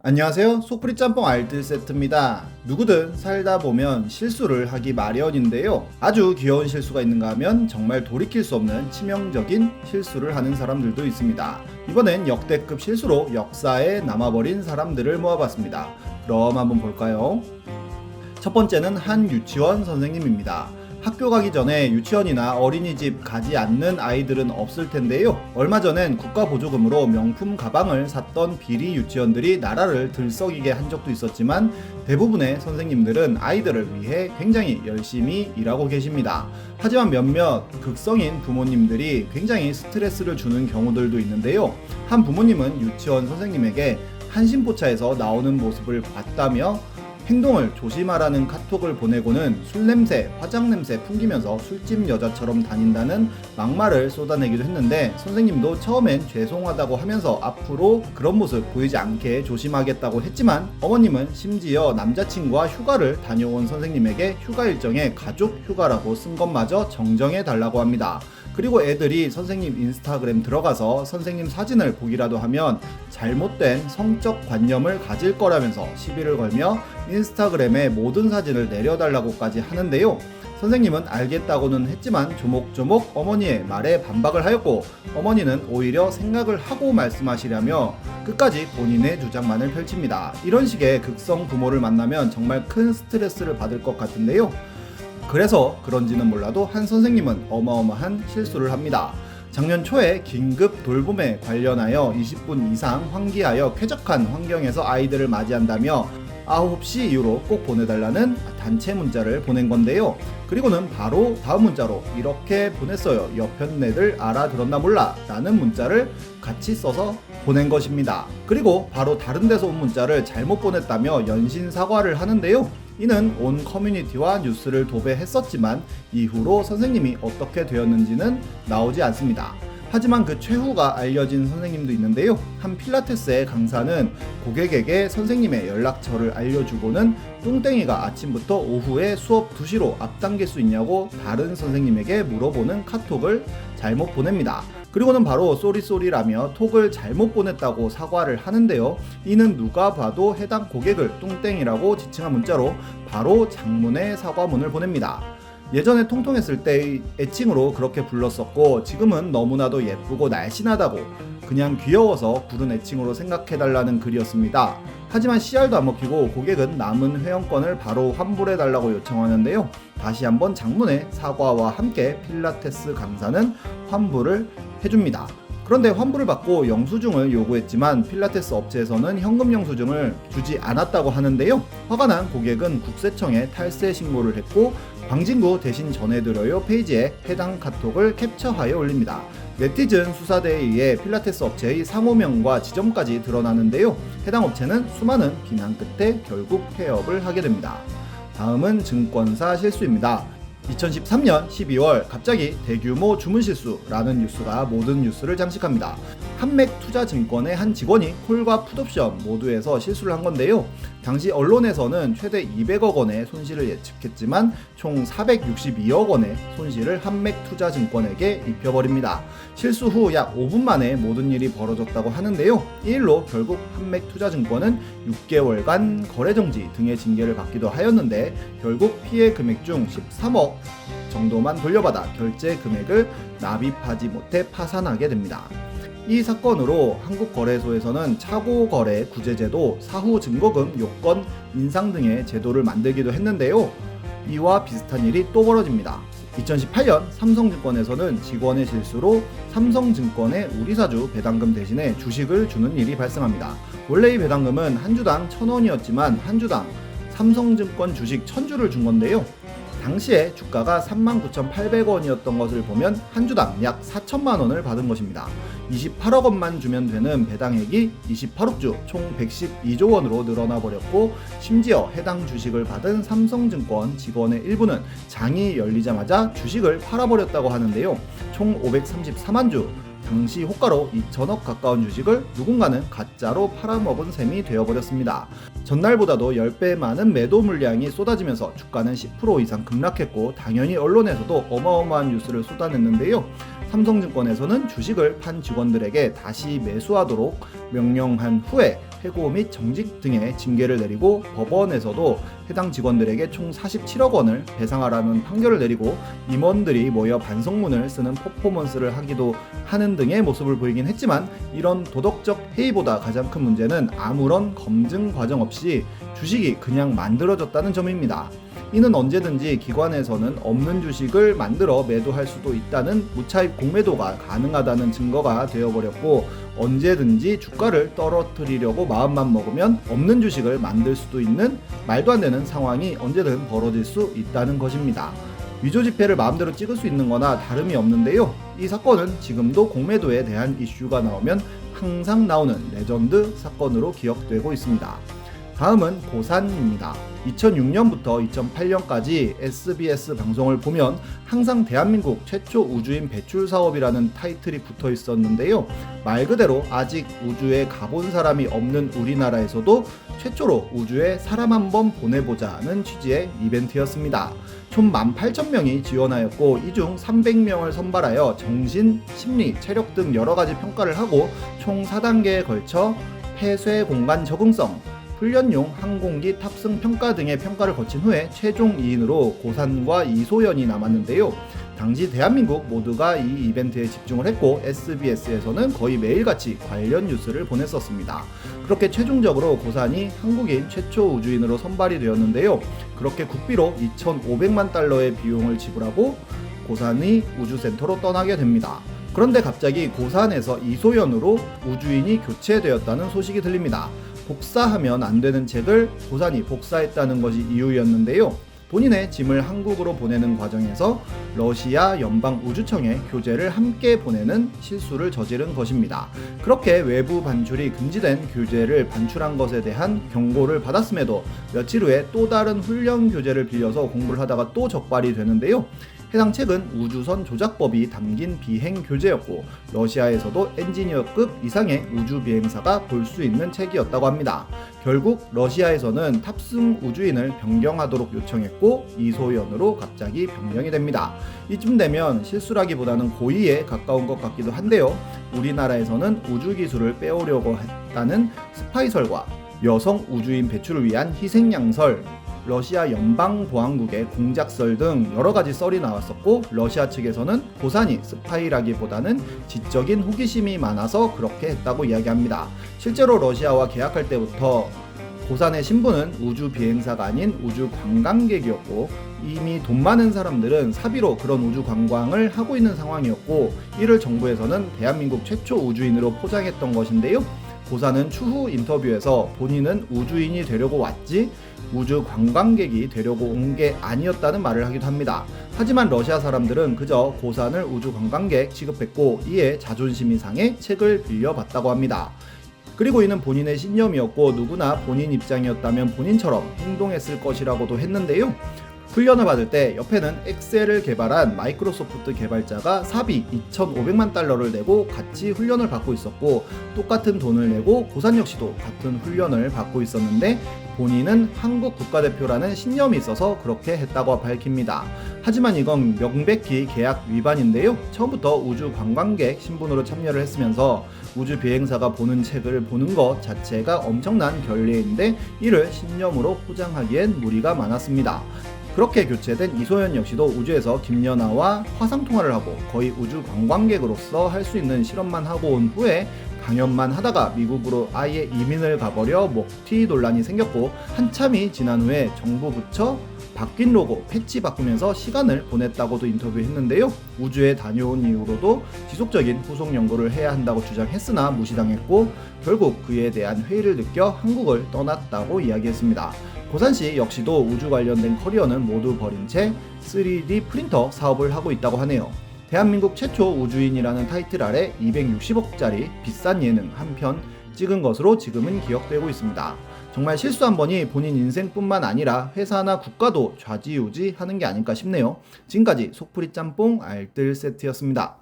안녕하세요. 속풀이 짬뽕 알뜰 세트입니다. 누구든 살다 보면 실수를 하기 마련인데요. 아주 귀여운 실수가 있는가 하면 정말 돌이킬 수 없는 치명적인 실수를 하는 사람들도 있습니다. 이번엔 역대급 실수로 역사에 남아버린 사람들을 모아봤습니다. 그럼 한번 볼까요? 첫 번째는 한 유치원 선생님입니다. 학교 가기 전에 유치원이나 어린이집 가지 않는 아이들은 없을 텐데요. 얼마 전엔 국가보조금으로 명품 가방을 샀던 비리 유치원들이 나라를 들썩이게 한 적도 있었지만 대부분의 선생님들은 아이들을 위해 굉장히 열심히 일하고 계십니다. 하지만 몇몇 극성인 부모님들이 굉장히 스트레스를 주는 경우들도 있는데요. 한 부모님은 유치원 선생님에게 한신포차에서 나오는 모습을 봤다며 행동을 조심하라는 카톡을 보내고는 술냄새, 화장냄새 풍기면서 술집 여자처럼 다닌다는 막말을 쏟아내기도 했는데 선생님도 처음엔 죄송하다고 하면서 앞으로 그런 모습 보이지 않게 조심하겠다고 했지만 어머님은 심지어 남자친구와 휴가를 다녀온 선생님에게 휴가 일정에 가족 휴가라고 쓴 것마저 정정해 달라고 합니다. 그리고 애들이 선생님 인스타그램 들어가서 선생님 사진을 보기라도 하면 잘못된 성적 관념을 가질 거라면서 시비를 걸며 인스타그램에 모든 사진을 내려달라고까지 하는데요. 선생님은 알겠다고는 했지만 조목조목 어머니의 말에 반박을 하였고 어머니는 오히려 생각을 하고 말씀하시려며 끝까지 본인의 주장만을 펼칩니다. 이런 식의 극성 부모를 만나면 정말 큰 스트레스를 받을 것 같은데요. 그래서 그런지는 몰라도 한 선생님은 어마어마한 실수를 합니다. 작년 초에 긴급 돌봄에 관련하여 20분 이상 환기하여 쾌적한 환경에서 아이들을 맞이한다며 9시 이후로 꼭 보내달라는 단체 문자를 보낸 건데요. 그리고는 바로 다음 문자로 이렇게 보냈어요. 옆편 애들 알아들었나 몰라 라는 문자를 같이 써서 보낸 것입니다. 그리고 바로 다른 데서 온 문자를 잘못 보냈다며 연신 사과를 하는데요. 이는 온 커뮤니티와 뉴스를 도배했었지만 이후로 선생님이 어떻게 되었는지는 나오지 않습니다. 하지만 그 최후가 알려진 선생님도 있는데요. 한 필라테스의 강사는 고객에게 선생님의 연락처를 알려주고는 뚱땡이가 아침부터 오후에 수업 2시로 앞당길 수 있냐고 다른 선생님에게 물어보는 카톡을 잘못 보냅니다. 그리고는 바로 쏘리라며 톡을 잘못 보냈다고 사과를 하는데요. 이는 누가 봐도 해당 고객을 뚱땡이라고 지칭한 문자로 바로 장문의 사과문을 보냅니다. 예전에 통통했을 때의 애칭으로 그렇게 불렀었고 지금은 너무나도 예쁘고 날씬하다고 그냥 귀여워서 부른 애칭으로 생각해달라는 글이었습니다. 하지만 CR도 안 먹히고 고객은 남은 회원권을 바로 환불해달라고 요청하는데요. 다시 한번 장문의 사과와 함께 필라테스 강사는 환불을 해줍니다. 그런데 환불을 받고 영수증을 요구했지만 필라테스 업체에서는 현금 영수증을 주지 않았다고 하는데요. 화가 난 고객은 국세청에 탈세 신고를 했고 광진구 대신 전해드려요 페이지에 해당 카톡을 캡처하여 올립니다. 네티즌 수사대에 의해 필라테스 업체의 상호명과 지점까지 드러나는데요. 해당 업체는 수많은 비난 끝에 결국 폐업을 하게 됩니다. 다음은 증권사 실수입니다. 2013년 12월 갑자기 대규모 주문 실수라는 뉴스가 모든 뉴스를 장식합니다. 한맥투자증권의 한 직원이 콜과 풋옵션 모두에서 실수를 한 건데요. 당시 언론에서는 최대 200억 원의 손실을 예측했지만 총 462억 원의 손실을 한맥투자증권에게 입혀버립니다. 실수 후 약 5분 만에 모든 일이 벌어졌다고 하는데요. 이 일로 결국 한맥투자증권은 6개월간 거래정지 등의 징계를 받기도 하였는데 결국 피해 금액 중 13억 정도만 돌려받아 결제 금액을 납입하지 못해 파산하게 됩니다. 이 사건으로 한국거래소에서는 차고거래 구제제도, 사후 증거금 요건 인상 등의 제도를 만들기도 했는데요. 이와 비슷한 일이 또 벌어집니다. 2018년 삼성증권에서는 직원의 실수로 삼성증권의 우리사주 배당금 대신에 주식을 주는 일이 발생합니다. 원래 이 배당금은 한 주당 1,000원이었지만 한 주당 삼성증권 주식 1,000주를 준 건데요. 당시에 주가가 39,800원이었던 것을 보면 한 주당 약 4천만 원을 받은 것입니다. 28억 원만 주면 되는 배당액이 28억 주, 총 112조 원으로 늘어나 버렸고 심지어 해당 주식을 받은 삼성증권 직원의 일부는 장이 열리자마자 주식을 팔아버렸다고 하는데요. 총 534만 주, 당시 호가로 2천억 가까운 주식을 누군가는 가짜로 팔아먹은 셈이 되어버렸습니다. 전날보다도 10배 많은 매도 물량이 쏟아지면서 주가는 10% 이상 급락했고 당연히 언론에서도 어마어마한 뉴스를 쏟아냈는데요. 삼성증권에서는 주식을 판 직원들에게 다시 매수하도록 명령한 후에 해고 및 정직 등의 징계를 내리고 법원에서도 해당 직원들에게 총 47억 원을 배상하라는 판결을 내리고 임원들이 모여 반성문을 쓰는 퍼포먼스를 하기도 하는 등의 모습을 보이긴 했지만, 이런 도덕적 해이보다 가장 큰 문제는 아무런 검증 과정 없이 주식이 그냥 만들어졌다는 점입니다. 이는 언제든지 기관에서는 없는 주식을 만들어 매도할 수도 있다는 무차입 공매도가 가능하다는 증거가 되어버렸고, 언제든지 주가를 떨어뜨리려고 마음만 먹으면 없는 주식을 만들 수도 있는 말도 안 되는 상황이 언제든 벌어질 수 있다는 것입니다. 위조 지폐를 마음대로 찍을 수 있는 거나 다름이 없는데요. 이 사건은 지금도 공매도에 대한 이슈가 나오면 항상 나오는 레전드 사건으로 기억되고 있습니다. 다음은 고산입니다. 2006년부터 2008년까지 SBS 방송을 보면 항상 대한민국 최초 우주인 배출 사업이라는 타이틀이 붙어 있었는데요. 말 그대로 아직 우주에 가본 사람이 없는 우리나라에서도 최초로 우주에 사람 한번 보내보자는 취지의 이벤트였습니다. 총 18,000명이 지원하였고, 이 중 300명을 선발하여 정신, 심리, 체력 등 여러가지 평가를 하고 총 4단계에 걸쳐 폐쇄 공간 적응성, 훈련용 항공기 탑승 평가 등의 평가를 거친 후에 최종 2인으로 고산과 이소연이 남았는데요. 당시 대한민국 모두가 이 이벤트에 집중을 했고 SBS에서는 거의 매일같이 관련 뉴스를 보냈었습니다. 그렇게 최종적으로 고산이 한국인 최초 우주인으로 선발이 되었는데요. 그렇게 국비로 2,500만 달러의 비용을 지불하고 고산이 우주센터로 떠나게 됩니다. 그런데 갑자기 고산에서 이소연으로 우주인이 교체되었다는 소식이 들립니다. 복사하면 안 되는 책을 고산이 복사했다는 것이 이유였는데요. 본인의 짐을 한국으로 보내는 과정에서 러시아 연방우주청에 교재를 함께 보내는 실수를 저지른 것입니다. 그렇게 외부 반출이 금지된 교재를 반출한 것에 대한 경고를 받았음에도 며칠 후에 또 다른 훈련 교재를 빌려서 공부를 하다가 또 적발이 되는데요. 해당 책은 우주선 조작법이 담긴 비행 교재였고 러시아에서도 엔지니어급 이상의 우주 비행사가 볼 수 있는 책이었다고 합니다. 결국 러시아에서는 탑승 우주인을 변경하도록 요청했고 이소연으로 갑자기 변경이 됩니다. 이쯤 되면 실수라기보다는 고의에 가까운 것 같기도 한데요. 우리나라에서는 우주 기술을 빼오려고 했다는 스파이설과 여성 우주인 배출을 위한 희생양설, 러시아 연방보안국의 공작설 등 여러가지 썰이 나왔었고, 러시아 측에서는 고산이 스파이라기보다는 지적인 호기심이 많아서 그렇게 했다고 이야기합니다. 실제로 러시아와 계약할 때부터 고산의 신분은 우주 비행사가 아닌 우주 관광객이었고, 이미 돈 많은 사람들은 사비로 그런 우주 관광을 하고 있는 상황이었고, 이를 정부에서는 대한민국 최초 우주인으로 포장했던 것인데요. 고산은 추후 인터뷰에서 본인은 우주인이 되려고 왔지 우주 관광객이 되려고 온 게 아니었다는 말을 하기도 합니다. 하지만 러시아 사람들은 그저 고산을 우주 관광객 취급했고 이에 자존심이 상해 책을 빌려봤다고 합니다. 그리고 이는 본인의 신념이었고 누구나 본인 입장이었다면 본인처럼 행동했을 것이라고도 했는데요. 훈련을 받을 때 옆에는 엑셀을 개발한 마이크로소프트 개발자가 사비 2,500만 달러를 내고 같이 훈련을 받고 있었고, 똑같은 돈을 내고 고산 역시도 같은 훈련을 받고 있었는데 본인은 한국 국가대표라는 신념이 있어서 그렇게 했다고 밝힙니다. 하지만 이건 명백히 계약 위반인데요. 처음부터 우주 관광객 신분으로 참여를 했으면서 우주 비행사가 보는 책을 보는 것 자체가 엄청난 결례인데 이를 신념으로 포장하기엔 무리가 많았습니다. 그렇게 교체된 이소연 역시도 우주에서 김연아와 화상통화를 하고 거의 우주 관광객으로서 할 수 있는 실험만 하고 온 후에 강연만 하다가 미국으로 아예 이민을 가버려 먹튀 논란이 생겼고, 한참이 지난 후에 정부 부처 바뀐 로고 패치 바꾸면서 시간을 보냈다고도 인터뷰했는데요. 우주에 다녀온 이후로도 지속적인 후속 연구를 해야 한다고 주장했으나 무시당했고 결국 그에 대한 회의를 느껴 한국을 떠났다고 이야기했습니다. 고산씨 역시도 우주 관련된 커리어는 모두 버린 채 3D 프린터 사업을 하고 있다고 하네요. 대한민국 최초 우주인이라는 타이틀 아래 260억짜리 비싼 예능 한 편 찍은 것으로 지금은 기억되고 있습니다. 정말 실수 한 번이 본인 인생뿐만 아니라 회사나 국가도 좌지우지하는 게 아닐까 싶네요. 지금까지 속풀이 짬뽕 알뜰 세트였습니다.